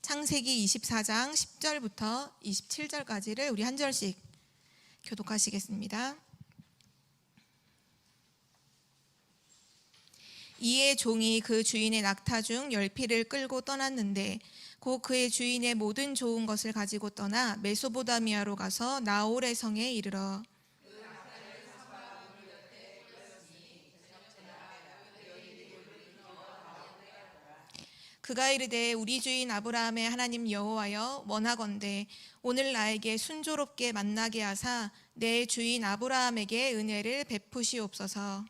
창세기 24장 10절부터 27절까지를 우리 한 절씩 교독하시겠습니다. 이에 종이 그 주인의 낙타 중 10匹를 끌고 떠났는데 곧 그의 주인의 모든 좋은 것을 가지고 떠나 메소보다미아로 가서 나홀의 성에 이르러 그가 이르되 우리 주인 아브라함의 하나님 여호와여 원하건대 오늘 나에게 순조롭게 만나게 하사 내 주인 아브라함에게 은혜를 베푸시옵소서.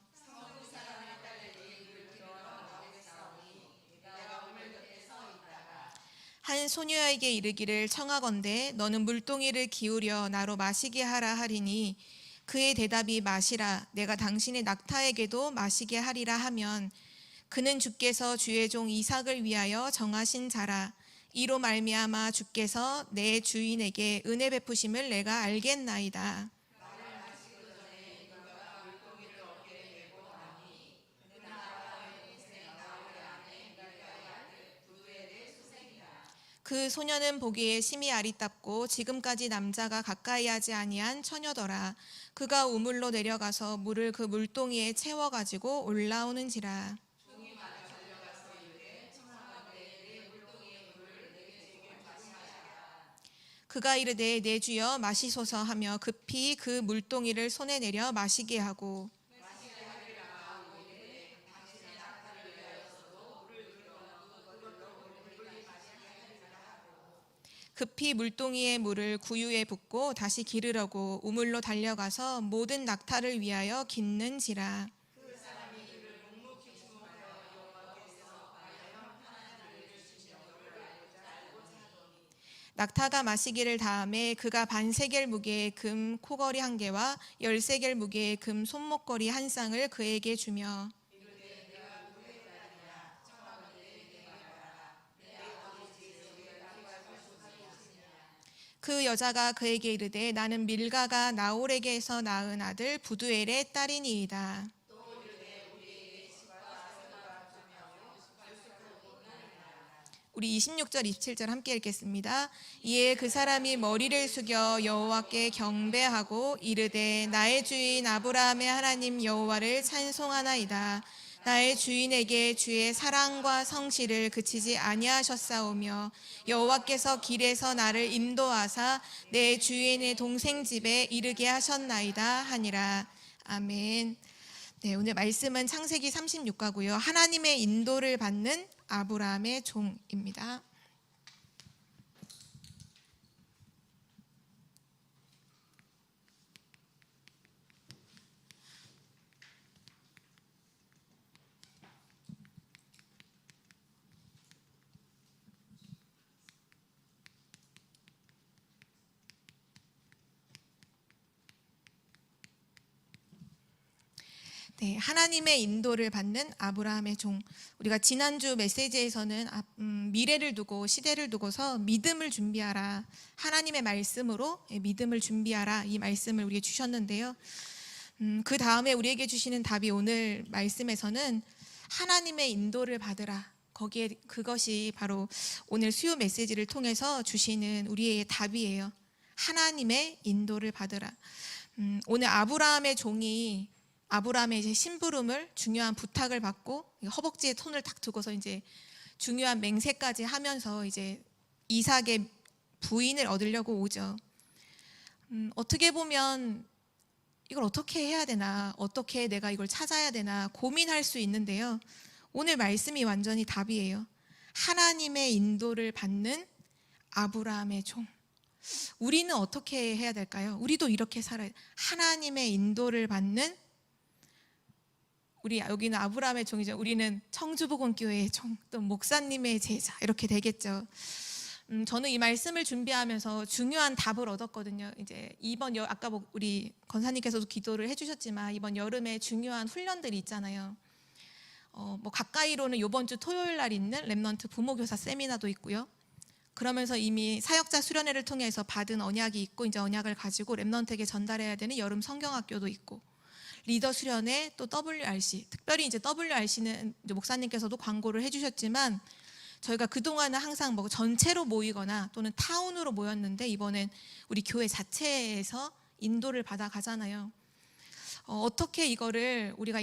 한 소녀에게 이르기를 청하건대 너는 물동이를 기울여 나로 마시게 하라 하리니 그의 대답이 마시라 내가 당신의 낙타에게도 마시게 하리라 하면 그는 주께서 주의 종 이삭을 위하여 정하신 자라. 이로 말미암아 주께서 내 주인에게 은혜 베푸심을 내가 알겠나이다. 그 소녀는 보기에 심히 아리답고 지금까지 남자가 가까이 하지 아니한 처녀더라. 그가 우물로 내려가서 물을 그 물동이에 채워가지고 올라오는지라. 그가 이르되 내 주여 마시소서 하며 급히 그 물동이를 손에 내려 마시게 하고 급히 물동이의 물을 구유에 붓고 다시 기르려고 우물로 달려가서 모든 낙타를 위하여 깃는지라. 낙타가 마시기를 다음에 그가 반세겔 무게의 금 코걸이 1개와 10세겔 무게의 금 손목걸이 1쌍을 그에게 주며 그 여자가 그에게 이르되 나는 밀가가 나홀에게서 낳은 아들 부두엘의 딸이니이다. 우리 26절 27절 함께 읽겠습니다. 이에 그 사람이 머리를 숙여 여호와께 경배하고 이르되 나의 주인 아브라함의 하나님 여호와를 찬송하나이다. 나의 주인에게 주의 사랑과 성실을 그치지 아니하셨사오며 여호와께서 길에서 나를 인도하사 내 주인의 동생 집에 이르게 하셨나이다 하니라. 아멘. 네, 오늘 말씀은 창세기 36가고요. 하나님의 인도를 받는 아브라함의 종입니다. 네, 하나님의 인도를 받는 아브라함의 종. 우리가 지난주 메시지에서는 미래를 두고 시대를 두고서 믿음을 준비하라. 하나님의 말씀으로 믿음을 준비하라. 이 말씀을 우리에게 주셨는데요. 그 다음에 우리에게 주시는 답이 오늘 말씀에서는 하나님의 인도를 받으라. 거기에 그것이 바로 오늘 수요 메시지를 통해서 주시는 우리의 답이에요. 하나님의 인도를 받으라. 오늘 아브라함의 종이 아브라함의 이제 심부름을 중요한 부탁을 받고 허벅지에 손을 딱 두고서 이제 중요한 맹세까지 하면서 이제 이삭의 부인을 얻으려고 오죠. 어떻게 보면 이걸 어떻게 해야 되나, 어떻게 내가 이걸 찾아야 되나 고민할 수 있는데요. 오늘 말씀이 완전히 답이에요. 하나님의 인도를 받는 아브라함의 종. 우리는 어떻게 해야 될까요? 우리도 이렇게 살아야 돼요. 하나님의 인도를 받는 우리 여기는 아브라함의 종이죠. 우리는 청주복음교회의 종, 또 목사님의 제자 이렇게 되겠죠. 저는 이 말씀을 준비하면서 중요한 답을 얻었거든요. 이제 이번 아까 우리 권사님께서도 기도를 해주셨지만 이번 여름에 중요한 훈련들이 있잖아요. 뭐 가까이로는 이번 주 토요일 날 있는 렘넌트 부모교사 세미나도 있고요. 그러면서 이미 사역자 수련회를 통해서 받은 언약이 있고 이제 언약을 가지고 렘넌트에게 전달해야 되는 여름 성경학교도 있고. 리더 수련회 또 WRC, 특별히 이제 WRC는 이제 목사님께서도 광고를 해주셨지만 저희가 그동안은 항상 뭐 전체로 모이거나 또는 타운으로 모였는데 이번엔 우리 교회 자체에서 인도를 받아 가잖아요. 어떻게 이거를 우리가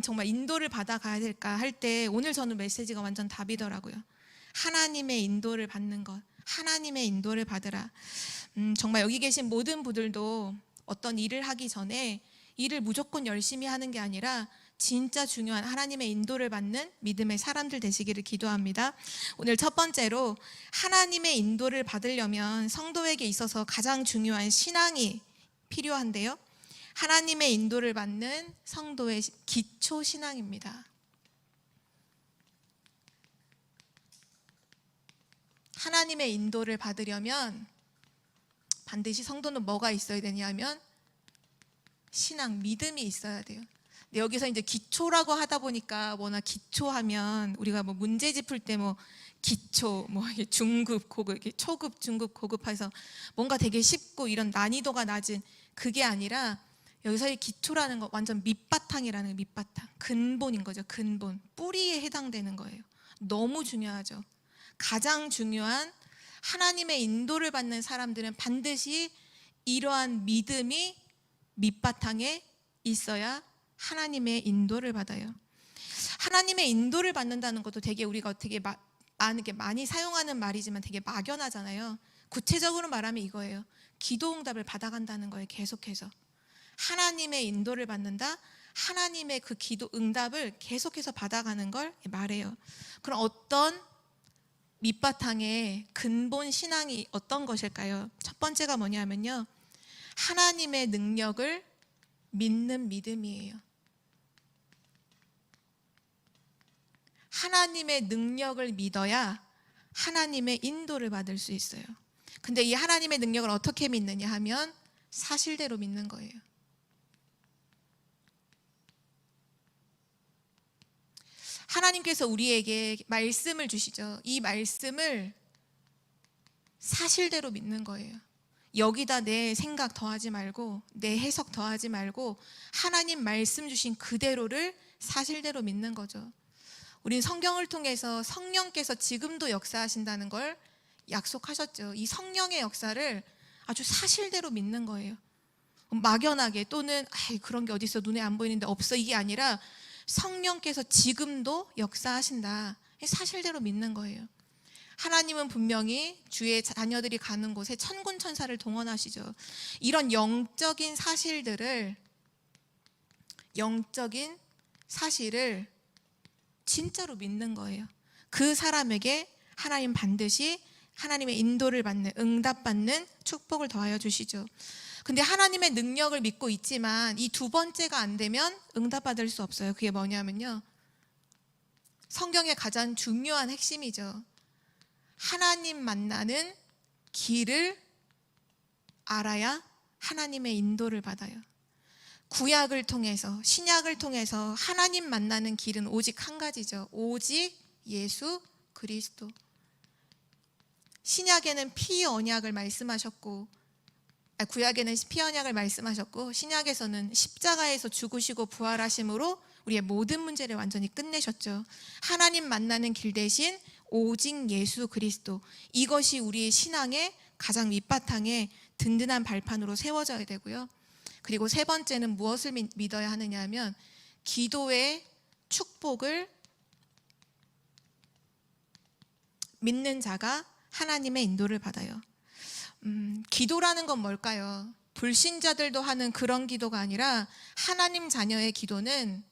정말 인도를 받아 가야 될까 할 때 오늘 저는 메시지가 완전 답이더라고요. 하나님의 인도를 받는 것, 하나님의 인도를 받으라. 정말 여기 계신 모든 분들도 어떤 일을 하기 전에 일을 무조건 열심히 하는 게 아니라 진짜 중요한 하나님의 인도를 받는 믿음의 사람들 되시기를 기도합니다. 오늘 첫 번째로 하나님의 인도를 받으려면 성도에게 있어서 가장 중요한 신앙이 필요한데요. 하나님의 인도를 받는 성도의 기초 신앙입니다. 하나님의 인도를 받으려면 반드시 성도는 뭐가 있어야 되냐면 신앙, 믿음이 있어야 돼요. 근데 여기서 이제 기초라고 하다 보니까 워낙 기초하면 우리가 뭐 문제집 풀 때 뭐 기초, 뭐 중급, 고급, 초급, 중급, 고급 해서 뭔가 되게 쉽고 이런 난이도가 낮은 그게 아니라 여기서의 기초라는 거 완전 밑바탕이라는 밑바탕, 근본인 거죠. 근본, 뿌리에 해당되는 거예요. 너무 중요하죠. 가장 중요한 하나님의 인도를 받는 사람들은 반드시 이러한 믿음이 밑바탕에 있어야 하나님의 인도를 받아요. 하나님의 인도를 받는다는 것도 되게 우리가 되게 많이 사용하는 말이지만 되게 막연하잖아요. 구체적으로 말하면 이거예요. 기도 응답을 받아간다는 거예요. 계속해서 하나님의 인도를 받는다. 하나님의 그 기도 응답을 계속해서 받아가는 걸 말해요. 그럼 어떤 밑바탕의 근본 신앙이 어떤 것일까요? 첫 번째가 뭐냐면요, 하나님의 능력을 믿는 믿음이에요. 하나님의 능력을 믿어야 하나님의 인도를 받을 수 있어요. 근데 이 하나님의 능력을 어떻게 믿느냐 하면 사실대로 믿는 거예요. 하나님께서 우리에게 말씀을 주시죠. 이 말씀을 사실대로 믿는 거예요. 여기다 내 생각 더하지 말고 내 해석 더하지 말고 하나님 말씀 주신 그대로를 사실대로 믿는 거죠. 우린 성경을 통해서 성령께서 지금도 역사하신다는 걸 약속하셨죠. 이 성령의 역사를 아주 사실대로 믿는 거예요. 막연하게 또는 그런 게 어디 있어, 눈에 안 보이는데 없어, 이게 아니라 성령께서 지금도 역사하신다, 사실대로 믿는 거예요. 하나님은 분명히 주의 자녀들이 가는 곳에 천군 천사를 동원하시죠. 이런 영적인 사실을 진짜로 믿는 거예요. 그 사람에게 하나님 반드시 하나님의 인도를 받는, 응답받는 축복을 더하여 주시죠. 근데 하나님의 능력을 믿고 있지만 이 두 번째가 안 되면 응답받을 수 없어요. 그게 뭐냐면요, 성경의 가장 중요한 핵심이죠. 하나님 만나는 길을 알아야 하나님의 인도를 받아요. 구약을 통해서, 신약을 통해서 하나님 만나는 길은 오직 한 가지죠. 오직 예수 그리스도. 신약에는 피 언약을 말씀하셨고, 구약에는 피 언약을 말씀하셨고, 신약에서는 십자가에서 죽으시고 부활하심으로 우리의 모든 문제를 완전히 끝내셨죠. 하나님 만나는 길 대신 오직 예수 그리스도, 이것이 우리의 신앙의 가장 밑바탕에 든든한 발판으로 세워져야 되고요. 그리고 세 번째는 무엇을 믿어야 하느냐 하면 기도의 축복을 믿는 자가 하나님의 인도를 받아요. 기도라는 건 뭘까요? 불신자들도 하는 그런 기도가 아니라 하나님 자녀의 기도는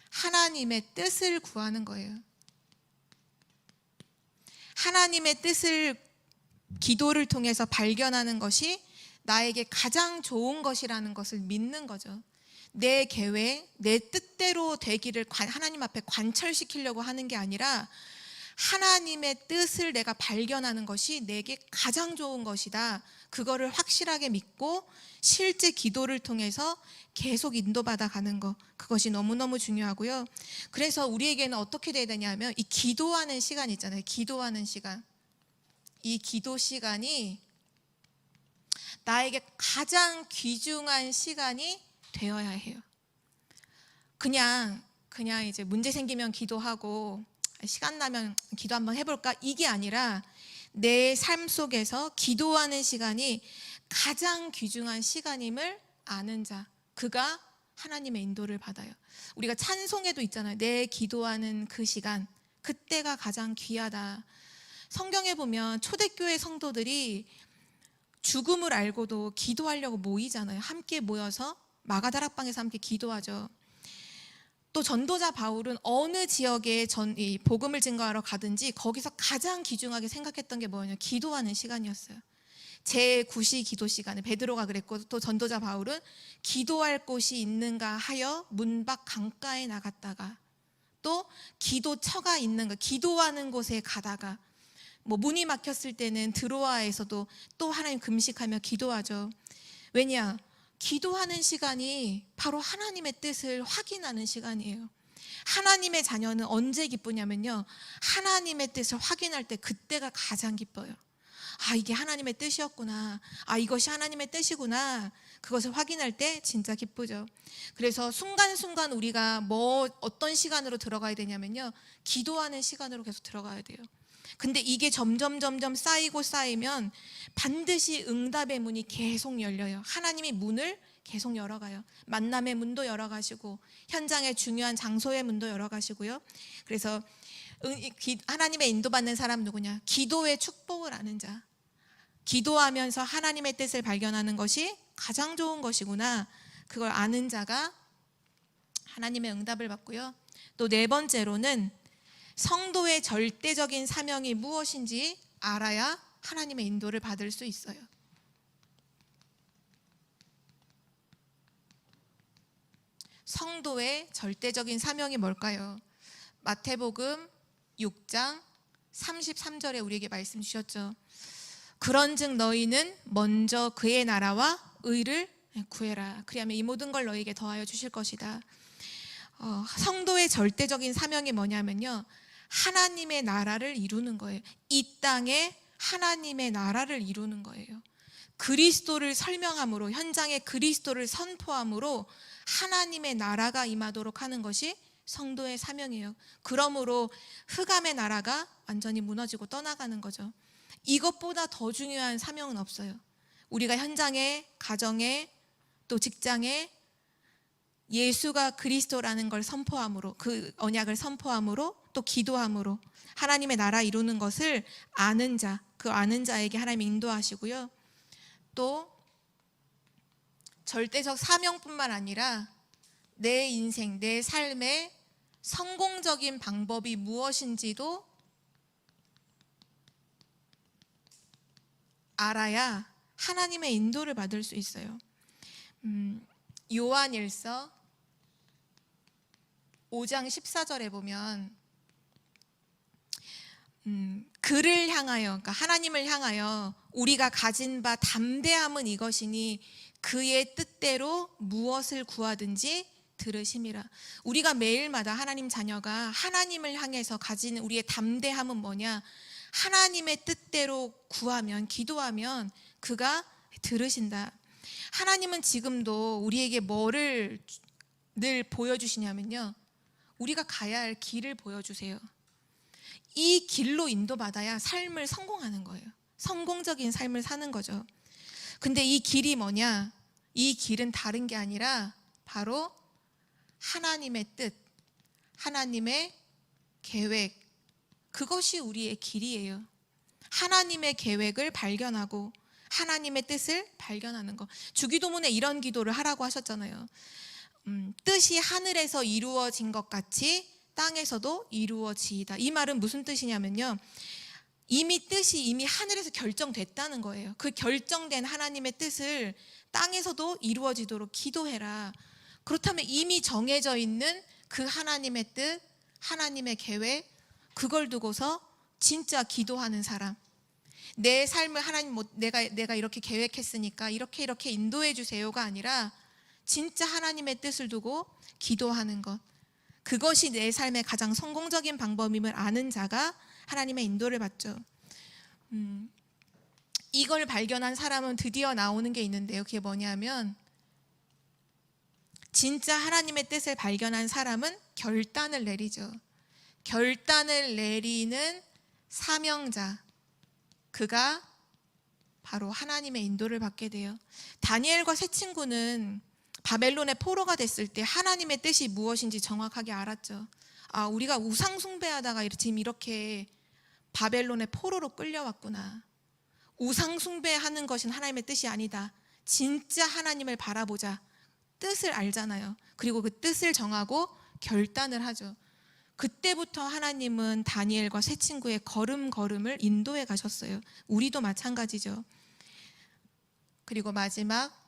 하나님의 뜻을 구하는 거예요. 하나님의 뜻을 기도를 통해서 발견하는 것이 나에게 가장 좋은 것이라는 것을 믿는 거죠. 내 계획, 내 뜻대로 되기를 하나님 앞에 관철시키려고 하는 게 아니라 하나님의 뜻을 내가 발견하는 것이 내게 가장 좋은 것이다. 그거를 확실하게 믿고 실제 기도를 통해서 계속 인도받아 가는 것, 그것이 너무너무 중요하고요. 그래서 우리에게는 어떻게 돼야 되냐면 이 기도하는 시간 있잖아요. 기도하는 시간. 이 기도 시간이 나에게 가장 귀중한 시간이 되어야 해요. 그냥 이제 문제 생기면 기도하고 시간 나면 기도 한번 해볼까? 이게 아니라 내 삶 속에서 기도하는 시간이 가장 귀중한 시간임을 아는 자, 그가 하나님의 인도를 받아요. 우리가 찬송에도 있잖아요. 내 기도하는 그 시간, 그때가 가장 귀하다. 성경에 보면 초대교회 성도들이 죽음을 알고도 기도하려고 모이잖아요. 함께 모여서 마가다락방에서 함께 기도하죠. 또 전도자 바울은 어느 지역에 이 복음을 증거하러 가든지 거기서 가장 귀중하게 생각했던 게 뭐냐면 기도하는 시간이었어요. 제9시 기도 시간에 베드로가 그랬고, 또 전도자 바울은 기도할 곳이 있는가 하여 문 밖 강가에 나갔다가, 또 기도처가 있는가, 기도하는 곳에 가다가, 뭐 문이 막혔을 때는 드로아에서도 또 하나님 금식하며 기도하죠. 왜냐? 기도하는 시간이 바로 하나님의 뜻을 확인하는 시간이에요. 하나님의 자녀는 언제 기쁘냐면요, 하나님의 뜻을 확인할 때, 그때가 가장 기뻐요. 아, 이게 하나님의 뜻이었구나. 아, 이것이 하나님의 뜻이구나. 그것을 확인할 때 진짜 기쁘죠. 그래서 순간순간 우리가 어떤 시간으로 들어가야 되냐면요, 기도하는 시간으로 계속 들어가야 돼요. 근데 이게 점점 쌓이고 쌓이면 반드시 응답의 문이 계속 열려요. 하나님이 문을 계속 열어가요. 만남의 문도 열어가시고, 현장의 중요한 장소의 문도 열어가시고요. 그래서 하나님의 인도받는 사람 누구냐? 기도의 축복을 아는 자. 기도하면서 하나님의 뜻을 발견하는 것이 가장 좋은 것이구나, 그걸 아는 자가 하나님의 응답을 받고요. 또 네 번째로는 성도의 절대적인 사명이 무엇인지 알아야 하나님의 인도를 받을 수 있어요. 성도의 절대적인 사명이 뭘까요? 마태복음 6장 33절에 우리에게 말씀 주셨죠. 그런즉 너희는 먼저 그의 나라와 의를 구해라. 그리하면 이 모든 걸 너희에게 더하여 주실 것이다. 성도의 절대적인 사명이 뭐냐면요, 하나님의 나라를 이루는 거예요. 이 땅에 하나님의 나라를 이루는 거예요. 그리스도를 설명함으로, 현장에 그리스도를 선포함으로 하나님의 나라가 임하도록 하는 것이 성도의 사명이에요. 그러므로 흑암의 나라가 완전히 무너지고 떠나가는 거죠. 이것보다 더 중요한 사명은 없어요. 우리가 현장에, 가정에, 또 직장에 예수가 그리스도라는 걸 선포함으로, 그 언약을 선포함으로, 또 기도함으로 하나님의 나라 이루는 것을 아는 자, 그 아는 자에게 하나님이 인도하시고요. 또 절대적 사명뿐만 아니라 내 인생, 내 삶의 성공적인 방법이 무엇인지도 알아야 하나님의 인도를 받을 수 있어요. 요한일서 5장 14절에 보면 그를 향하여, 그러니까 하나님을 향하여 우리가 가진 바 담대함은 이것이니 그의 뜻대로 무엇을 구하든지 들으심이라. 우리가 매일마다 하나님 자녀가 하나님을 향해서 가진 우리의 담대함은 뭐냐? 하나님의 뜻대로 구하면, 기도하면 그가 들으신다. 하나님은 지금도 우리에게 뭐를 늘 보여주시냐면요, 우리가 가야 할 길을 보여주세요. 이 길로 인도받아야 삶을 성공하는 거예요. 성공적인 삶을 사는 거죠. 근데 이 길이 뭐냐? 이 길은 다른 게 아니라 바로 하나님의 뜻, 하나님의 계획, 그것이 우리의 길이에요. 하나님의 계획을 발견하고 하나님의 뜻을 발견하는 것. 주기도문에 이런 기도를 하라고 하셨잖아요. 뜻이 하늘에서 이루어진 것 같이 땅에서도 이루어지이다. 이 말은 무슨 뜻이냐면요, 뜻이 이미 하늘에서 결정됐다는 거예요. 그 결정된 하나님의 뜻을 땅에서도 이루어지도록 기도해라. 그렇다면 이미 정해져 있는 그 하나님의 뜻, 하나님의 계획, 그걸 두고서 진짜 기도하는 사람, 내 삶을 하나님, 내가 이렇게 계획했으니까 이렇게 인도해 주세요가 아니라 진짜 하나님의 뜻을 두고 기도하는 것, 그것이 내 삶의 가장 성공적인 방법임을 아는 자가 하나님의 인도를 받죠. 이걸 발견한 사람은 드디어 나오는 게 있는데요, 그게 뭐냐면, 진짜 하나님의 뜻을 발견한 사람은 결단을 내리죠. 결단을 내리는 사명자, 그가 바로 하나님의 인도를 받게 돼요. 다니엘과 세 친구는 바벨론의 포로가 됐을 때 하나님의 뜻이 무엇인지 정확하게 알았죠. 아, 우리가 우상 숭배하다가 지금 이렇게 바벨론의 포로로 끌려왔구나. 우상 숭배하는 것은 하나님의 뜻이 아니다. 진짜 하나님을 바라보자. 뜻을 알잖아요. 그리고 그 뜻을 정하고 결단을 하죠. 그때부터 하나님은 다니엘과 세 친구의 걸음걸음을 인도해 가셨어요. 우리도 마찬가지죠. 그리고 마지막,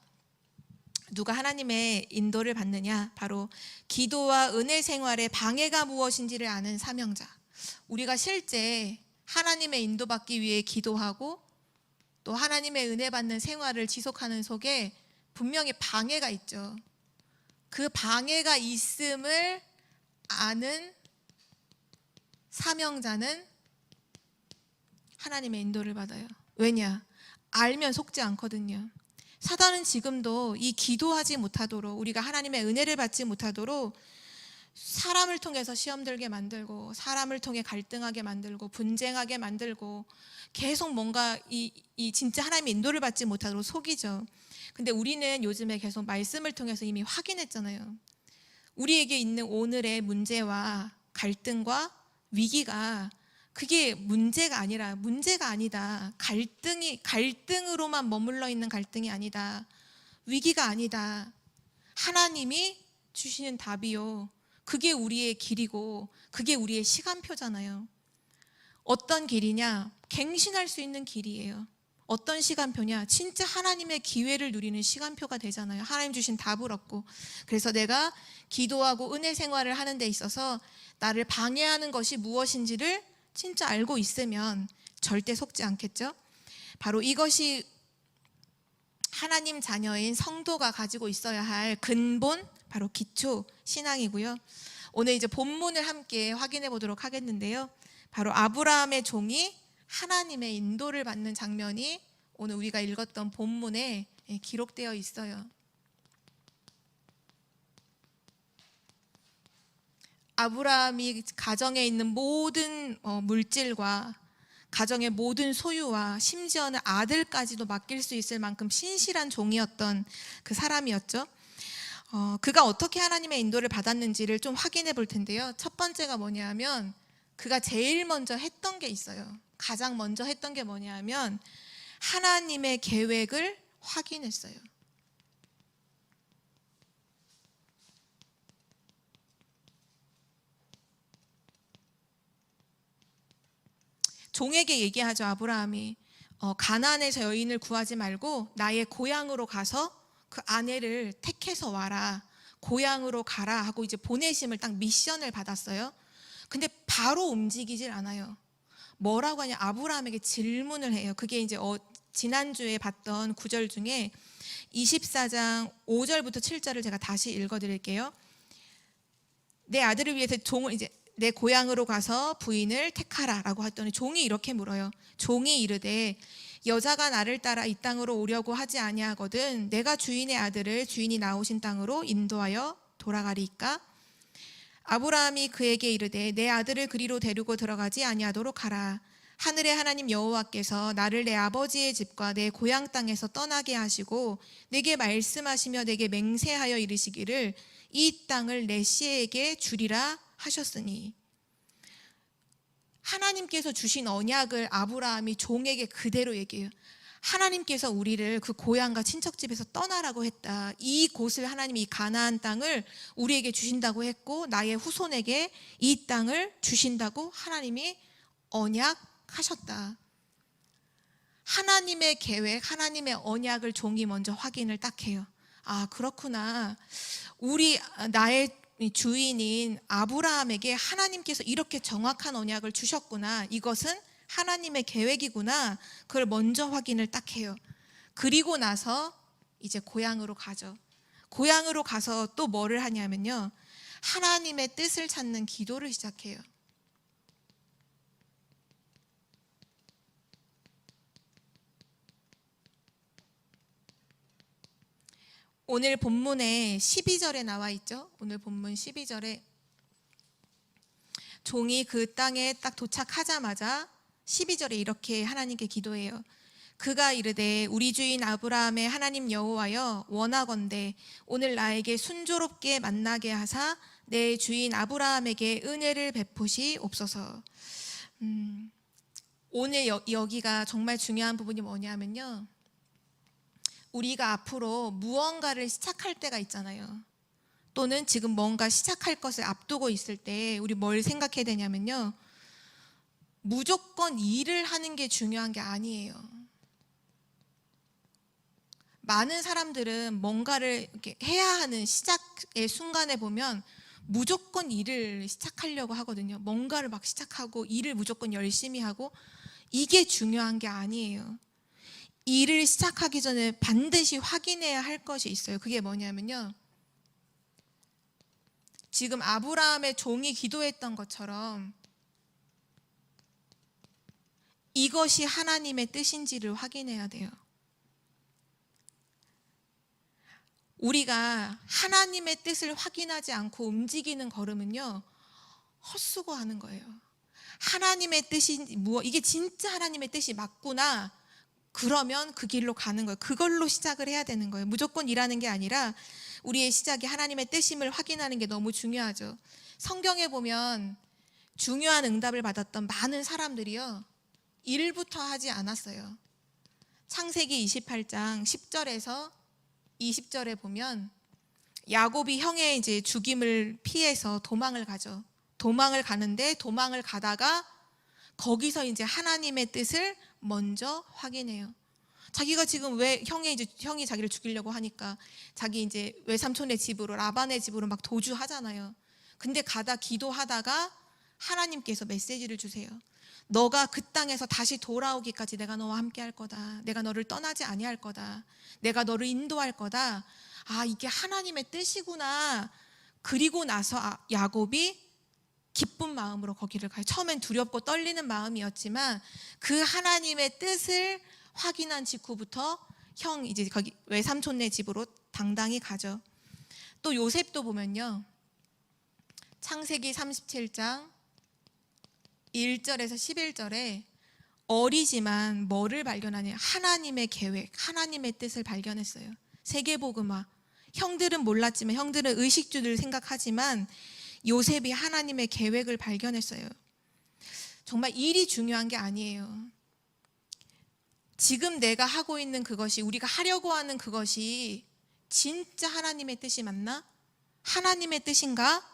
누가 하나님의 인도를 받느냐? 바로 기도와 은혜 생활의 방해가 무엇인지를 아는 사명자. 우리가 실제 하나님의 인도받기 위해 기도하고 또 하나님의 은혜 받는 생활을 지속하는 속에 분명히 방해가 있죠. 그 방해가 있음을 아는 사명자는 하나님의 인도를 받아요. 왜냐? 알면 속지 않거든요. 사단은 지금도 이 기도하지 못하도록, 우리가 하나님의 은혜를 받지 못하도록 사람을 통해서 시험 들게 만들고, 사람을 통해 갈등하게 만들고, 분쟁하게 만들고, 계속 뭔가 이 진짜 하나님의 인도를 받지 못하도록 속이죠. 근데 우리는 요즘에 계속 말씀을 통해서 이미 확인했잖아요. 우리에게 있는 오늘의 문제와 갈등과 위기가, 그게 문제가 아니다. 갈등으로만 머물러 있는 갈등이 아니다. 위기가 아니다. 하나님이 주시는 답이요. 그게 우리의 길이고 그게 우리의 시간표잖아요. 어떤 길이냐? 갱신할 수 있는 길이에요. 어떤 시간표냐? 진짜 하나님의 기회를 누리는 시간표가 되잖아요. 하나님 주신 답을 얻고. 그래서 내가 기도하고 은혜 생활을 하는 데 있어서 나를 방해하는 것이 무엇인지를 진짜 알고 있으면 절대 속지 않겠죠? 바로 이것이 하나님 자녀인 성도가 가지고 있어야 할 근본, 바로 기초 신앙이고요. 오늘 이제 본문을 함께 확인해 보도록 하겠는데요. 바로 아브라함의 종이 하나님의 인도를 받는 장면이 오늘 우리가 읽었던 본문에 기록되어 있어요. 아브라함이 가정에 있는 모든 물질과 가정의 모든 소유와 심지어는 아들까지도 맡길 수 있을 만큼 신실한 종이었던 그 사람이었죠. 그가 어떻게 하나님의 인도를 받았는지를 좀 확인해 볼 텐데요. 첫 번째가 뭐냐면 그가 제일 먼저 했던 게 있어요. 가장 먼저 했던 게 뭐냐면 하나님의 계획을 확인했어요. 종에게 얘기하죠. 아브라함이 가나안에서 여인을 구하지 말고 나의 고향으로 가서 그 아내를 택해서 와라. 고향으로 가라 하고 이제 보내심을 딱 미션을 받았어요. 근데 바로 움직이질 않아요. 뭐라고 하냐? 아브라함에게 질문을 해요. 그게 이제 지난주에 봤던 구절 중에 24장 5절부터 7절을 제가 다시 읽어드릴게요. 내 아들을 위해서 종을 이제 내 고향으로 가서 부인을 택하라라고 했더니 종이 이렇게 물어요. 종이 이르되 여자가 나를 따라 이 땅으로 오려고 하지 아니하거든 내가 주인의 아들을 주인이 나오신 땅으로 인도하여 돌아가리이까? 아브라함이 그에게 이르되 내 아들을 그리로 데리고 들어가지 아니하도록 하라. 하늘의 하나님 여호와께서 나를 내 아버지의 집과 내 고향 땅에서 떠나게 하시고 내게 말씀하시며 내게 맹세하여 이르시기를 이 땅을 내 씨에게 주리라 하셨으니, 하나님께서 주신 언약을 아브라함이 종에게 그대로 얘기해요. 하나님께서 우리를 그 고향과 친척집에서 떠나라고 했다. 이 곳을 하나님이 이 가나안 땅을 우리에게 주신다고 했고 나의 후손에게 이 땅을 주신다고 하나님이 언약하셨다. 하나님의 계획, 하나님의 언약을 종이 먼저 확인을 딱 해요. 아, 그렇구나. 나의 주인인 아브라함에게 하나님께서 이렇게 정확한 언약을 주셨구나. 이것은 하나님의 계획이구나. 그걸 먼저 확인을 딱 해요. 그리고 나서 이제 고향으로 가죠. 고향으로 가서 또 뭐를 하냐면요, 하나님의 뜻을 찾는 기도를 시작해요. 오늘 본문에 12절에 나와 있죠. 오늘 본문 12절에 종이 그 땅에 딱 도착하자마자 12절에 이렇게 하나님께 기도해요. 그가 이르되 우리 주인 아브라함의 하나님 여호와여 원하건대 오늘 나에게 순조롭게 만나게 하사 내 주인 아브라함에게 은혜를 베푸시옵소서. 오늘 여기가 정말 중요한 부분이 뭐냐면요, 우리가 앞으로 무언가를 시작할 때가 있잖아요. 또는 지금 뭔가 시작할 것을 앞두고 있을 때 우리 뭘 생각해야 되냐면요, 무조건 일을 하는 게 중요한 게 아니에요. 많은 사람들은 뭔가를 이렇게 해야 하는 시작의 순간에 보면 무조건 일을 시작하려고 하거든요. 뭔가를 막 시작하고 일을 무조건 열심히 하고, 이게 중요한 게 아니에요. 일을 시작하기 전에 반드시 확인해야 할 것이 있어요. 그게 뭐냐면요, 지금 아브라함의 종이 기도했던 것처럼 이것이 하나님의 뜻인지를 확인해야 돼요. 우리가 하나님의 뜻을 확인하지 않고 움직이는 걸음은요, 헛수고하는 거예요. 하나님의 뜻이 이게 진짜 하나님의 뜻이 맞구나, 그러면 그 길로 가는 거예요. 그걸로 시작을 해야 되는 거예요. 무조건 일하는 게 아니라 우리의 시작이 하나님의 뜻임을 확인하는 게 너무 중요하죠. 성경에 보면 중요한 응답을 받았던 많은 사람들이요, 일부터 하지 않았어요. 창세기 28장 10절에서 20절에 보면 야곱이 형의 이제 죽임을 피해서 도망을 가죠. 도망을 가는데 도망을 가다가 거기서 이제 하나님의 뜻을 먼저 확인해요. 자기가 지금 왜 형이 자기를 죽이려고 하니까 자기 이제 외삼촌의 집으로, 라반의 집으로 막 도주하잖아요. 근데 가다 기도하다가 하나님께서 메시지를 주세요. 너가 그 땅에서 다시 돌아오기까지 내가 너와 함께 할 거다. 내가 너를 떠나지 아니할 거다. 내가 너를 인도할 거다. 아, 이게 하나님의 뜻이구나. 그리고 나서 야곱이 기쁜 마음으로 거기를 가요. 처음엔 두렵고 떨리는 마음이었지만 그 하나님의 뜻을 확인한 직후부터 이제 거기 외삼촌네 집으로 당당히 가죠. 또 요셉도 보면요, 창세기 37장 1절에서 11절에 어리지만 뭐를 발견하냐, 하나님의 계획, 하나님의 뜻을 발견했어요. 세계복음화. 형들은 몰랐지만, 형들은 의식주를 생각하지만 요셉이 하나님의 계획을 발견했어요. 정말 일이 중요한 게 아니에요. 지금 내가 하고 있는 그것이, 우리가 하려고 하는 그것이 진짜 하나님의 뜻이 맞나? 하나님의 뜻인가?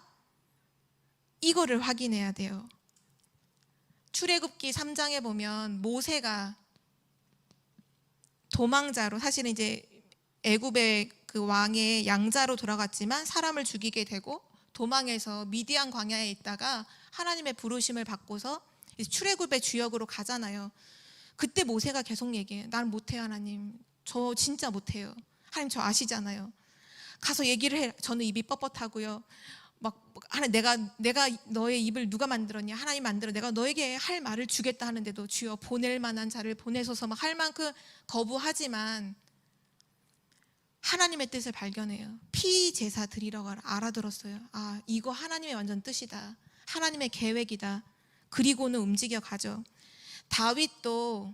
이거를 확인해야 돼요. 출애굽기 3장에 보면 모세가 도망자로, 사실은 이제 애굽의 그 왕의 양자로 돌아갔지만 사람을 죽이게 되고 도망해서 미디안 광야에 있다가 하나님의 부르심을 받고서 출애굽의 주역으로 가잖아요. 그때 모세가 계속 얘기해요. 난 못해요, 하나님. 저 진짜 못해요. 하나님 저 아시잖아요. 가서 얘기를 해. 저는 입이 뻣뻣하고요. 하나님, 내가 너의 입을 누가 만들었냐? 하나님 만들어. 내가 너에게 할 말을 주겠다 하는데도 주여 보낼 만한 자를 보내소서 막 할 만큼 거부하지만 하나님의 뜻을 발견해요. 피 제사 드리러 알아들었어요. 아, 이거 하나님의 완전 뜻이다. 하나님의 계획이다. 그리고는 움직여 가죠. 다윗도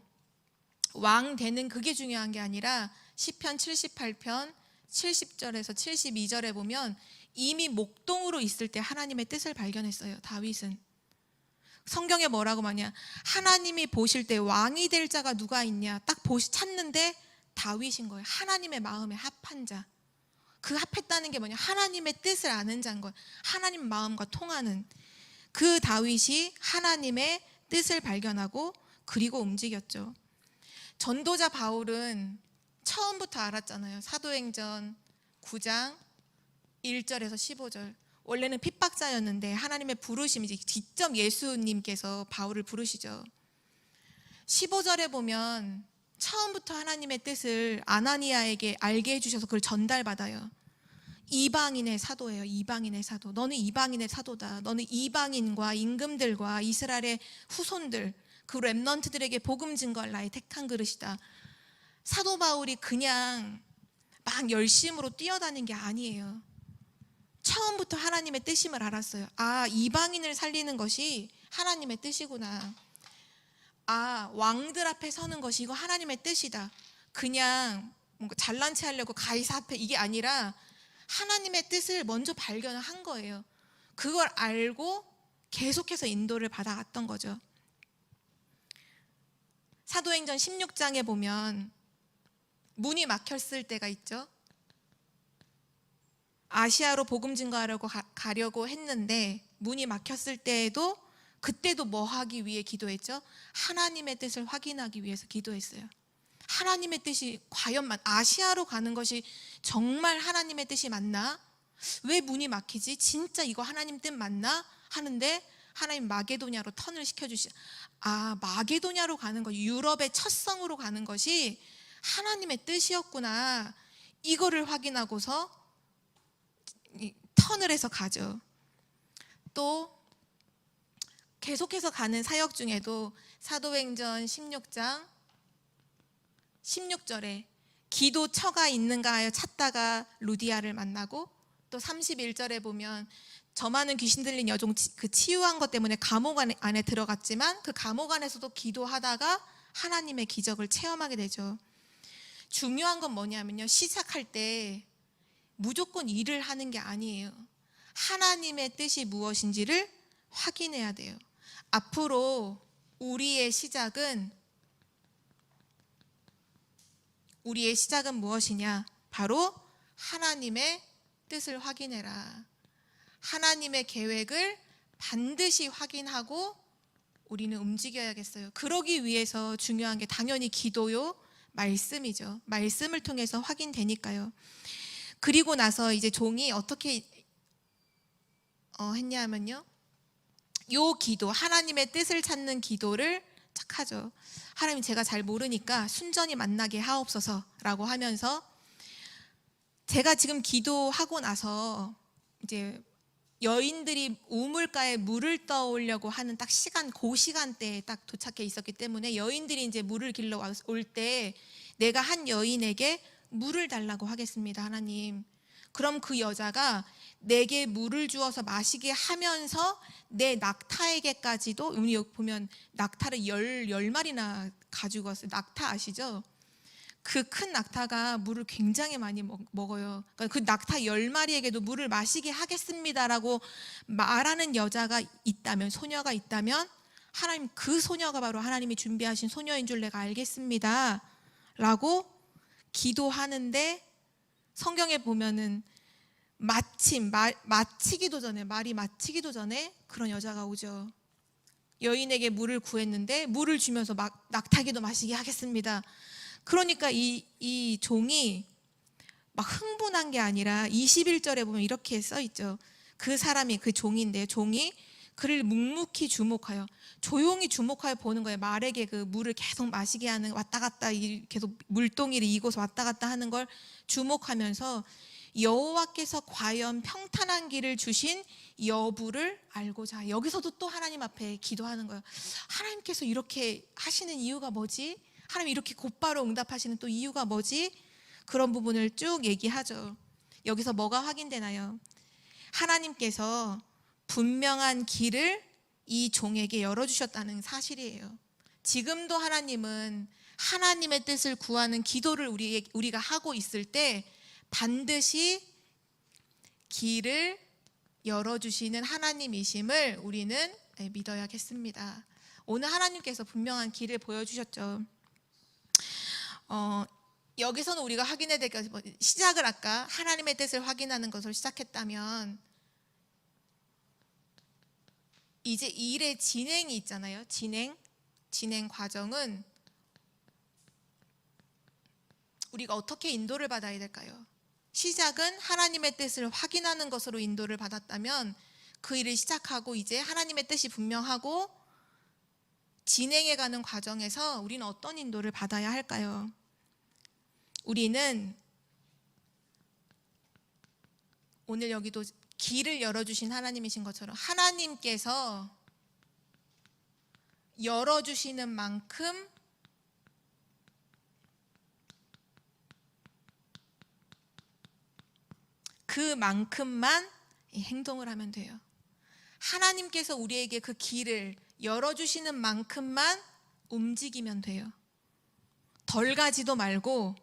왕 되는 그게 중요한 게 아니라 시편 78편 70절에서 72절에 보면 이미 목동으로 있을 때 하나님의 뜻을 발견했어요. 다윗은. 성경에 뭐라고 말하냐, 하나님이 보실 때 왕이 될 자가 누가 있냐 딱 찾는데 다윗인 거예요. 하나님의 마음에 합한 자. 그 합했다는 게 뭐냐, 하나님의 뜻을 아는 자인 거예요. 하나님 마음과 통하는. 그 다윗이 하나님의 뜻을 발견하고 그리고 움직였죠. 전도자 바울은 처음부터 알았잖아요. 사도행전 9장 1절에서 15절. 원래는 핍박자였는데 하나님의 부르심이지, 직접 예수님께서 바울을 부르시죠. 15절에 보면 처음부터 하나님의 뜻을 아나니아에게 알게 해주셔서 그걸 전달받아요. 이방인의 사도예요. 이방인의 사도. 너는 이방인의 사도다. 너는 이방인과 임금들과 이스라엘의 후손들, 그 렘넌트들에게 복음 증거할 나의 택한 그릇이다. 사도 바울이 그냥 막 열심으로 뛰어다닌 게 아니에요. 처음부터 하나님의 뜻임을 알았어요. 아, 이방인을 살리는 것이 하나님의 뜻이구나. 아, 왕들 앞에 서는 것이 이거 하나님의 뜻이다. 그냥 뭔가 잘난 체 하려고 가이사 앞에 이게 아니라 하나님의 뜻을 먼저 발견한 거예요. 그걸 알고 계속해서 인도를 받아갔던 거죠. 사도행전 16장에 보면 문이 막혔을 때가 있죠. 아시아로 복음 증거하려고 가려고 했는데 문이 막혔을 때에도 그때도 뭐 하기 위해 기도했죠? 하나님의 뜻을 확인하기 위해서 기도했어요. 하나님의 뜻이 과연 아시아로 가는 것이 정말 하나님의 뜻이 맞나? 왜 문이 막히지? 진짜 이거 하나님 뜻 맞나? 하는데 하나님 마게도냐로 턴을 시켜주시. 아, 마게도냐로 가는 것, 유럽의 첫 성으로 가는 것이 하나님의 뜻이었구나. 이거를 확인하고서 턴을 해서 가죠. 또 계속해서 가는 사역 중에도 사도행전 16장 16절에 기도처가 있는가 하여 찾다가 루디아를 만나고, 또 31절에 보면 저 많은 귀신 들린 여종 그 치유한 것 때문에 감옥 안에 들어갔지만 그 감옥 안에서도 기도하다가 하나님의 기적을 체험하게 되죠. 중요한 건 뭐냐면요, 시작할 때 무조건 일을 하는 게 아니에요. 하나님의 뜻이 무엇인지를 확인해야 돼요. 앞으로 우리의 시작은 무엇이냐? 바로 하나님의 뜻을 확인해라. 하나님의 계획을 반드시 확인하고 우리는 움직여야겠어요. 그러기 위해서 중요한 게 당연히 기도요, 말씀이죠. 말씀을 통해서 확인되니까요. 그리고 나서 이제 종이 어떻게 했냐면요, 요 기도, 하나님의 뜻을 찾는 기도를 딱 하죠. 하나님, 제가 잘 모르니까 순전히 만나게 하옵소서라고 하면서, 제가 지금 기도하고 나서 이제 여인들이 우물가에 물을 떠오려고 하는 딱 그 시간대에 딱 도착해 있었기 때문에 여인들이 이제 물을 길러 올 때 내가 한 여인에게 물을 달라고 하겠습니다, 하나님. 그럼 그 여자가 내게 물을 주어서 마시게 하면서 내 낙타에게까지도, 우리 여기 보면 낙타를 10마리나 가지고 왔어요. 낙타 아시죠? 그 큰 낙타가 물을 굉장히 많이 먹어요. 그러니까 그 낙타 10마리에게도 물을 마시게 하겠습니다라고 말하는 여자가 있다면, 소녀가 있다면, 하나님, 그 소녀가 바로 하나님이 준비하신 소녀인 줄 내가 알겠습니다 라고 기도하는데, 성경에 보면은 말이 마치기도 전에 그런 여자가 오죠. 여인에게 물을 구했는데 물을 주면서 낙타에게도 마시게 하겠습니다. 그러니까 이 종이 막 흥분한 게 아니라 21절에 보면 이렇게 써 있죠. 그 사람이, 그 종인데요, 종이 그를 묵묵히 주목하여, 조용히 주목하여 보는 거예요. 말에게 그 물을 계속 마시게 하는, 왔다 갔다 계속 물동이를 이고서 왔다 갔다 하는 걸 주목하면서 여호와께서 과연 평탄한 길을 주신 여부를 알고자. 여기서도 또 하나님 앞에 기도하는 거예요. 하나님께서 이렇게 하시는 이유가 뭐지? 하나님 이렇게 곧바로 응답하시는 또 이유가 뭐지? 그런 부분을 쭉 얘기하죠. 여기서 뭐가 확인되나요? 하나님께서 분명한 길을 이 종에게 열어주셨다는 사실이에요. 지금도 하나님은 하나님의 뜻을 구하는 기도를 우리가 하고 있을 때 반드시 길을 열어주시는 하나님이심을 우리는 믿어야겠습니다. 오늘 하나님께서 분명한 길을 보여주셨죠. 여기서는 우리가 확인해야 될 게, 시작을 아까 하나님의 뜻을 확인하는 것을 시작했다면, 이제 일의 진행이 있잖아요. 진행 과정은 우리가 어떻게 인도를 받아야 될까요? 시작은 하나님의 뜻을 확인하는 것으로 인도를 받았다면, 그 일을 시작하고 이제 하나님의 뜻이 분명하고 진행해가는 과정에서 우리는 어떤 인도를 받아야 할까요? 우리는 오늘 여기도 길을 열어주신 하나님이신 것처럼 하나님께서 열어주시는 만큼 그만큼만 이 행동을 하면 돼요. 하나님께서 우리에게 그 길을 열어주시는 만큼만 움직이면 돼요. 덜 가지도 말고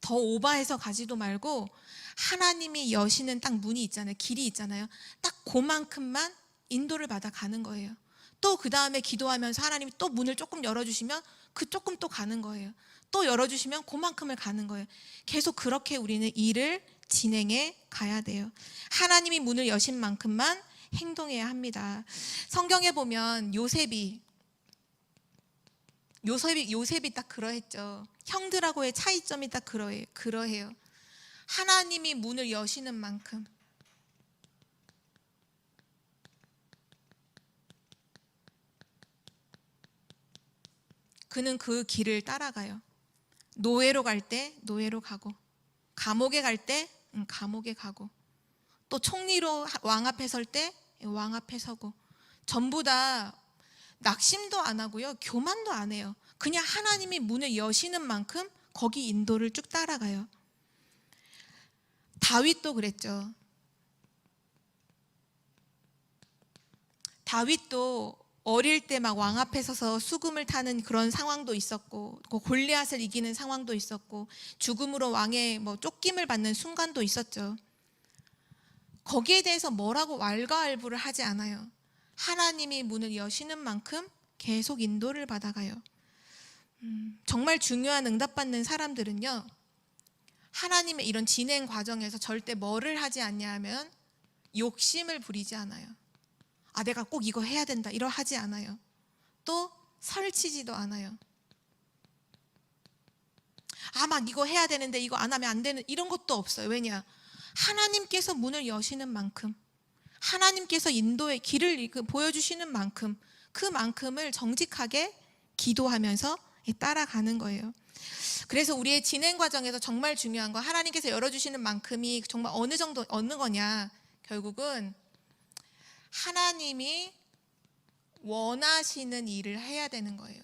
더 오버해서 가지도 말고 하나님이 여시는 딱 문이 있잖아요. 길이 있잖아요. 딱 그만큼만 인도를 받아 가는 거예요. 또 그 다음에 기도하면서 하나님이 또 문을 조금 열어주시면 그 조금 또 가는 거예요. 또 열어주시면 그만큼을 가는 거예요. 계속 그렇게 우리는 일을 진행해 가야 돼요. 하나님이 문을 여신 만큼만 행동해야 합니다. 성경에 보면 요셉이 딱 그러했죠. 형들하고의 차이점이 딱 그러해요. 하나님이 문을 여시는 만큼 그는 그 길을 따라가요. 노예로 갈 때 노예로 가고, 감옥에 갈 때 감옥에 가고, 또 총리로 왕 앞에 설 때 왕 앞에 서고, 전부 다 낙심도 안 하고요, 교만도 안 해요. 그냥 하나님이 문을 여시는 만큼 거기 인도를 쭉 따라가요. 다윗도 그랬죠. 다윗도 어릴 때 막 왕 앞에 서서 수금을 타는 그런 상황도 있었고, 골리앗을 이기는 상황도 있었고, 죽음으로 왕의 쫓김을 받는 순간도 있었죠. 거기에 대해서 뭐라고 왈가왈부를 하지 않아요. 하나님이 문을 여시는 만큼 계속 인도를 받아가요. 정말 중요한 응답받는 사람들은요, 하나님의 이런 진행 과정에서 절대 뭐를 하지 않냐 하면 욕심을 부리지 않아요. 내가 꼭 이거 해야 된다 이러 하지 않아요. 또 설치지도 않아요. 막 이거 해야 되는데 이거 안 하면 안 되는 이런 것도 없어요. 왜냐? 하나님께서 문을 여시는 만큼, 하나님께서 인도의 길을 보여주시는 만큼, 그만큼을 정직하게 기도하면서 따라가는 거예요. 그래서 우리의 진행 과정에서 정말 중요한 거, 하나님께서 열어주시는 만큼이 정말 어느 정도 어느 거냐, 결국은 하나님이 원하시는 일을 해야 되는 거예요.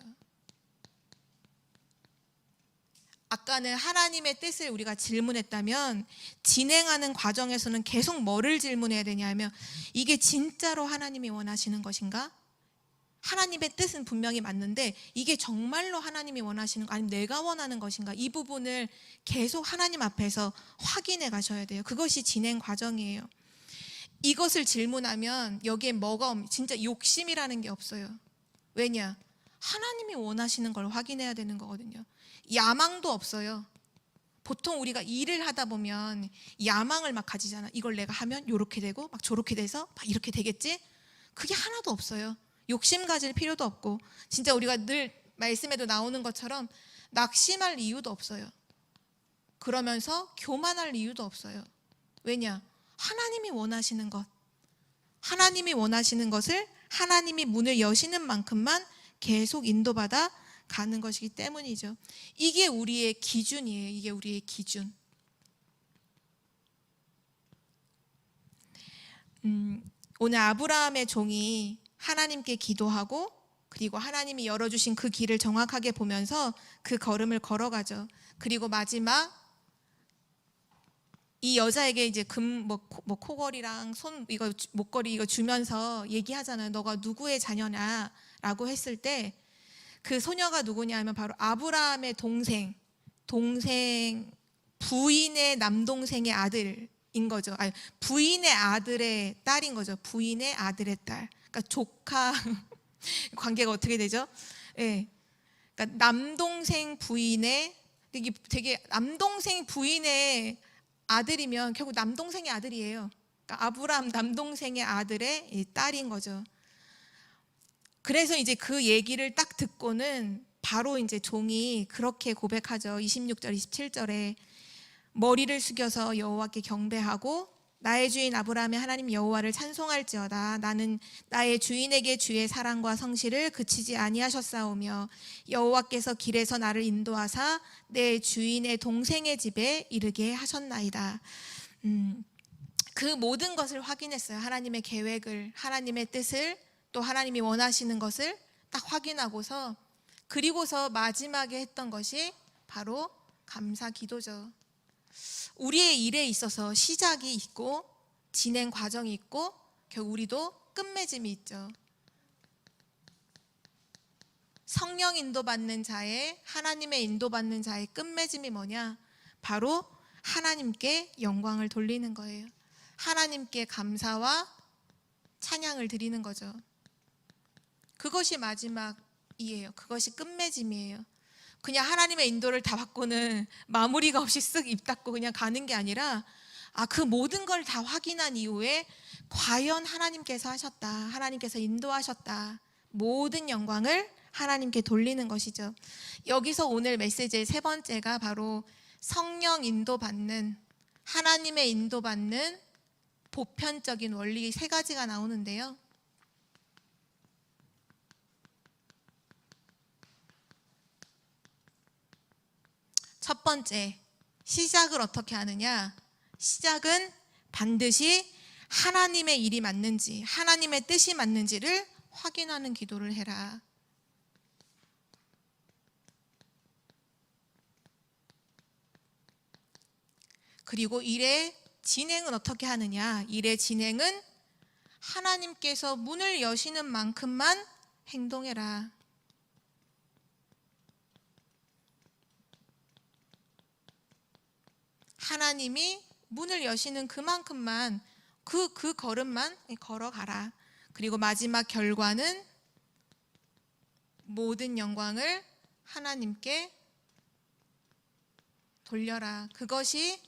아까는 하나님의 뜻을 우리가 질문했다면, 진행하는 과정에서는 계속 뭐를 질문해야 되냐면, 이게 진짜로 하나님이 원하시는 것인가? 하나님의 뜻은 분명히 맞는데 이게 정말로 하나님이 원하시는 거, 아니면 내가 원하는 것인가? 이 부분을 계속 하나님 앞에서 확인해 가셔야 돼요. 그것이 진행 과정이에요. 이것을 질문하면 여기에 진짜 욕심이라는 게 없어요. 왜냐? 하나님이 원하시는 걸 확인해야 되는 거거든요. 야망도 없어요. 보통 우리가 일을 하다 보면 야망을 막 가지잖아. 이걸 내가 하면 요렇게 되고 막 저렇게 돼서 막 이렇게 되겠지? 그게 하나도 없어요. 욕심 가질 필요도 없고, 진짜 우리가 늘 말씀에도 나오는 것처럼 낙심할 이유도 없어요. 그러면서 교만할 이유도 없어요. 왜냐? 하나님이 원하시는 것, 하나님이 원하시는 것을 하나님이 문을 여시는 만큼만 계속 인도받아 가는 것이기 때문이죠. 이게 우리의 기준이에요. 이게 우리의 기준. 오늘 아브라함의 종이 하나님께 기도하고, 그리고 하나님이 열어주신 그 길을 정확하게 보면서 그 걸음을 걸어가죠. 그리고 마지막 이 여자에게 이제 코걸이랑 이거 목걸이 이거 주면서 얘기하잖아요. 너가 누구의 자녀냐라고 했을 때 그 소녀가 누구냐 하면 바로 아브라함의 동생 부인의 남동생의 아들인 거죠. 아니, 부인의 아들의 딸인 거죠. 부인의 아들의 딸. 그러니까 조카 관계가 어떻게 되죠? 예. 그러니까 남동생 부인의 되게 남동생 부인의 아들이면 결국 남동생의 아들이에요. 그러니까 아브라함 남동생의 아들의 딸인 거죠. 그래서 이제 그 얘기를 딱 듣고는 바로 이제 종이 그렇게 고백하죠. 26절, 27절에 머리를 숙여서 여호와께 경배하고 나의 주인 아브라함의 하나님 여호와를 찬송할지어다. 나는 나의 주인에게 주의 사랑과 성실을 그치지 아니하셨사오며 여호와께서 길에서 나를 인도하사 내 주인의 동생의 집에 이르게 하셨나이다. 그 모든 것을 확인했어요. 하나님의 계획을, 하나님의 뜻을, 또 하나님이 원하시는 것을 딱 확인하고서, 그리고서 마지막에 했던 것이 바로 감사 기도죠. 우리의 일에 있어서 시작이 있고 진행 과정이 있고 결국 우리도 끝맺음이 있죠. 성령 인도받는 자의, 하나님의 인도받는 자의 끝맺음이 뭐냐? 바로 하나님께 영광을 돌리는 거예요. 하나님께 감사와 찬양을 드리는 거죠. 그것이 마지막이에요. 그것이 끝맺음이에요. 그냥 하나님의 인도를 다 받고는 마무리가 없이 쓱 입 닫고 그냥 가는 게 아니라 그 모든 걸 다 확인한 이후에 과연 하나님께서 하셨다, 하나님께서 인도하셨다, 모든 영광을 하나님께 돌리는 것이죠. 여기서 오늘 메시지의 세 번째가 바로 성령 인도받는, 하나님의 인도받는 보편적인 원리 세 가지가 나오는데요. 첫 번째, 시작을 어떻게 하느냐? 시작은 반드시 하나님의 일이 맞는지, 하나님의 뜻이 맞는지를 확인하는 기도를 해라. 그리고 일의 진행은 어떻게 하느냐? 일의 진행은 하나님께서 문을 여시는 만큼만 행동해라. 하나님이 문을 여시는 그만큼만, 그 걸음만 걸어가라. 그리고 마지막 결과는 모든 영광을 하나님께 돌려라. 그것이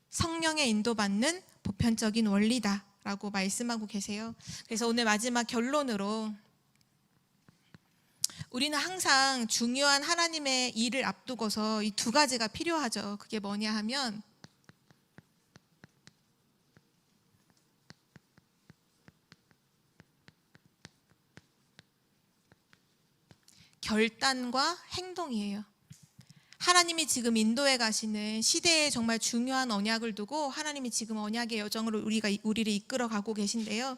성령의 인도받는 보편적인 원리다라고 말씀하고 계세요. 그래서 오늘 마지막 결론으로 우리는 항상 중요한 하나님의 일을 앞두고서 이 두 가지가 필요하죠. 그게 뭐냐 하면 결단과 행동이에요. 하나님이 지금 인도해 가시는 시대에 정말 중요한 언약을 두고 하나님이 지금 언약의 여정으로 우리를 이끌어 가고 계신데요.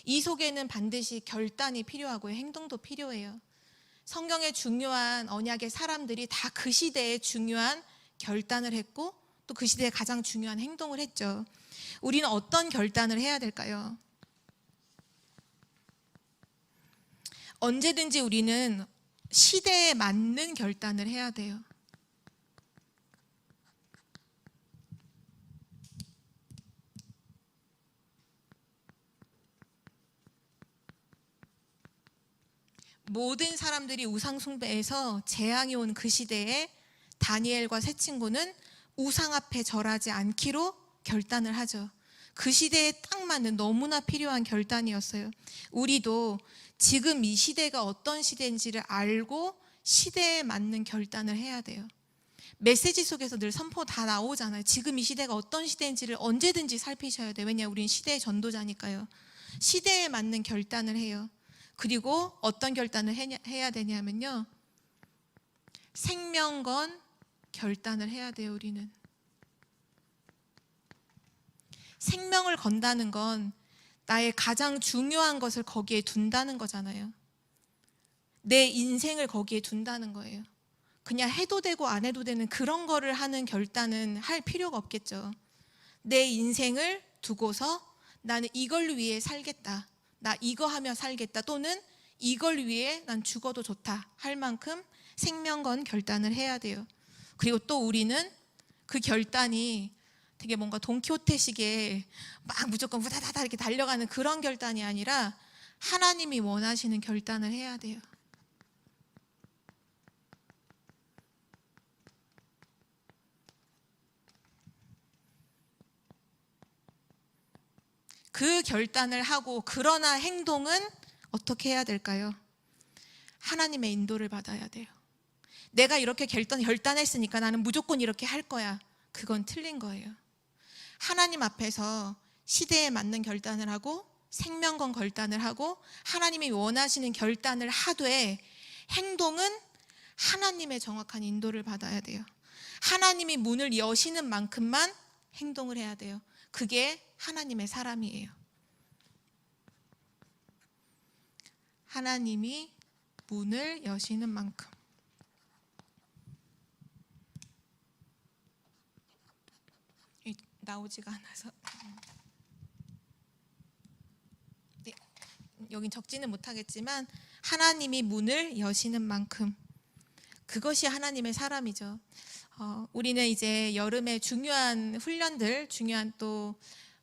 이 속에는 반드시 결단이 필요하고요. 행동도 필요해요. 성경의 중요한 언약의 사람들이 다 그 시대에 중요한 결단을 했고 또 그 시대에 가장 중요한 행동을 했죠. 우리는 어떤 결단을 해야 될까요? 언제든지 우리는 시대에 맞는 결단을 해야 돼요. 모든 사람들이 우상 숭배에서 재앙이 온 그 시대에 다니엘과 세 친구는 우상 앞에 절하지 않기로 결단을 하죠. 그 시대에 딱 맞는 너무나 필요한 결단이었어요. 우리도 지금 이 시대가 어떤 시대인지를 알고 시대에 맞는 결단을 해야 돼요. 메시지 속에서 늘 선포 다 나오잖아요. 지금 이 시대가 어떤 시대인지를 언제든지 살피셔야 돼요. 왜냐하면 우린 시대의 전도자니까요. 시대에 맞는 결단을 해요. 그리고 어떤 결단을 해야 되냐면요, 생명 건 결단을 해야 돼요. 우리는 생명을 건다는 건 나의 가장 중요한 것을 거기에 둔다는 거잖아요. 내 인생을 거기에 둔다는 거예요. 그냥 해도 되고 안 해도 되는 그런 거를 하는 결단은 할 필요가 없겠죠. 내 인생을 두고서 나는 이걸 위해 살겠다, 나 이거 하며 살겠다, 또는 이걸 위해 난 죽어도 좋다 할 만큼 생명 건 결단을 해야 돼요. 그리고 또 우리는 그 결단이 되게 뭔가 돈키호테식의 막 무조건 우다다다 이렇게 달려가는 그런 결단이 아니라 하나님이 원하시는 결단을 해야 돼요. 그 결단을 하고 그러나 행동은 어떻게 해야 될까요? 하나님의 인도를 받아야 돼요. 내가 이렇게 결단했으니까 나는 무조건 이렇게 할 거야. 그건 틀린 거예요. 하나님 앞에서 시대에 맞는 결단을 하고 생명 건 결단을 하고 하나님이 원하시는 결단을 하되 행동은 하나님의 정확한 인도를 받아야 돼요. 하나님이 문을 여시는 만큼만 행동을 해야 돼요. 그게 하나님의 사람이에요. 하나님이 문을 여시는 만큼. 나오지가 않아서. 여긴 적지는 못하겠지만 하나님이 문을 여시는 만큼, 그것이 하나님의 사람이죠. 우리는 이제 여름에 중요한 훈련들, 중요한 또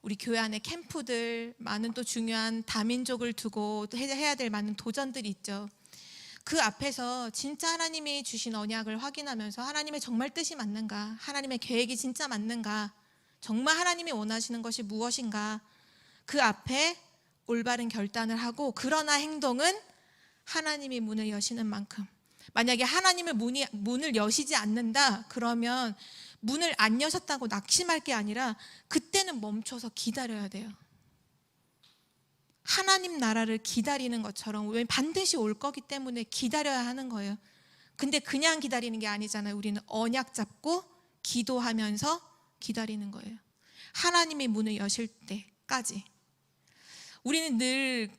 우리 교회 안에 캠프들, 많은 또 중요한 다민족을 두고 또 해야 될 많은 도전들이 있죠. 그 앞에서 진짜 하나님이 주신 언약을 확인하면서 하나님의 정말 뜻이 맞는가, 하나님의 계획이 진짜 맞는가, 정말 하나님이 원하시는 것이 무엇인가, 그 앞에 올바른 결단을 하고, 그러나 행동은 하나님이 문을 여시는 만큼. 만약에 하나님을 문을 여시지 않는다 그러면 문을 안 여셨다고 낙심할 게 아니라 그때는 멈춰서 기다려야 돼요. 하나님 나라를 기다리는 것처럼, 왜 반드시 올 거기 때문에 기다려야 하는 거예요. 근데 그냥 기다리는 게 아니잖아요. 우리는 언약 잡고 기도하면서 기다리는 거예요. 하나님이 문을 여실 때까지. 우리는 늘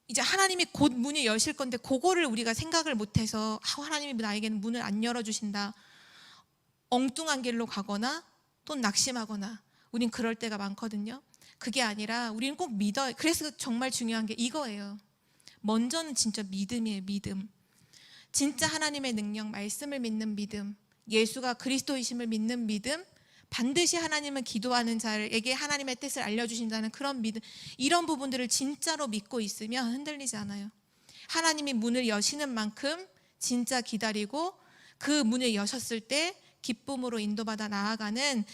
이제 하나님이 곧 문을 여실 건데 그거를 우리가 생각을 못해서 하나님이 나에게는 문을 안 열어주신다, 엉뚱한 길로 가거나 또 낙심하거나, 우린 그럴 때가 많거든요. 그게 아니라 우리는 꼭 믿어요. 그래서 정말 중요한 게 이거예요. 먼저는 진짜 믿음이에요. 믿음. 진짜 하나님의 능력, 말씀을 믿는 믿음, 예수가 그리스도이심을 믿는 믿음, 반드시 하나님은 기도하는 자에게 하나님의 뜻을 알려주신다는 그런 믿음, 이런 부분들을 진짜로 믿고 있으면 흔들리지 않아요. 하나님이 문을 여시는 만큼 진짜 기다리고, 그 문을 여셨을 때 기쁨으로 인도받아 나아가는,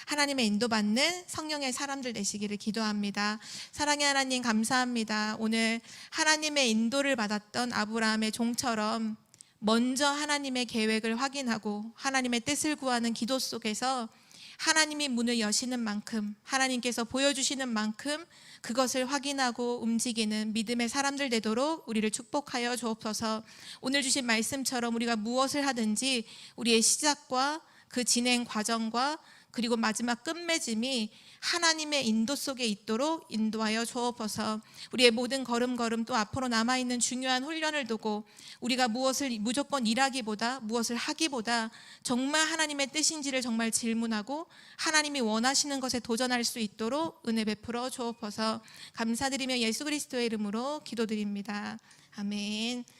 하나님의 인도받는 성령의 사람들 되시기를 기도합니다. 사랑의 하나님, 감사합니다. 오늘 하나님의 인도를 받았던 아브라함의 종처럼 먼저 하나님의 계획을 확인하고 하나님의 뜻을 구하는 기도 속에서 하나님이 문을 여시는 만큼, 하나님께서 보여주시는 만큼 그것을 확인하고 움직이는 믿음의 사람들 되도록 우리를 축복하여 주옵소서. 오늘 주신 말씀처럼 우리가 무엇을 하든지 우리의 시작과 그 진행 과정과 그리고 마지막 끝맺음이 하나님의 인도 속에 있도록 인도하여 주옵소서. 우리의 모든 걸음걸음, 또 앞으로 남아있는 중요한 훈련을 두고 우리가 무엇을 무조건 일하기보다, 무엇을 하기보다 정말 하나님의 뜻인지를 정말 질문하고 하나님이 원하시는 것에 도전할 수 있도록 은혜 베풀어 주옵소서. 감사드리며 예수 그리스도의 이름으로 기도드립니다. 아멘.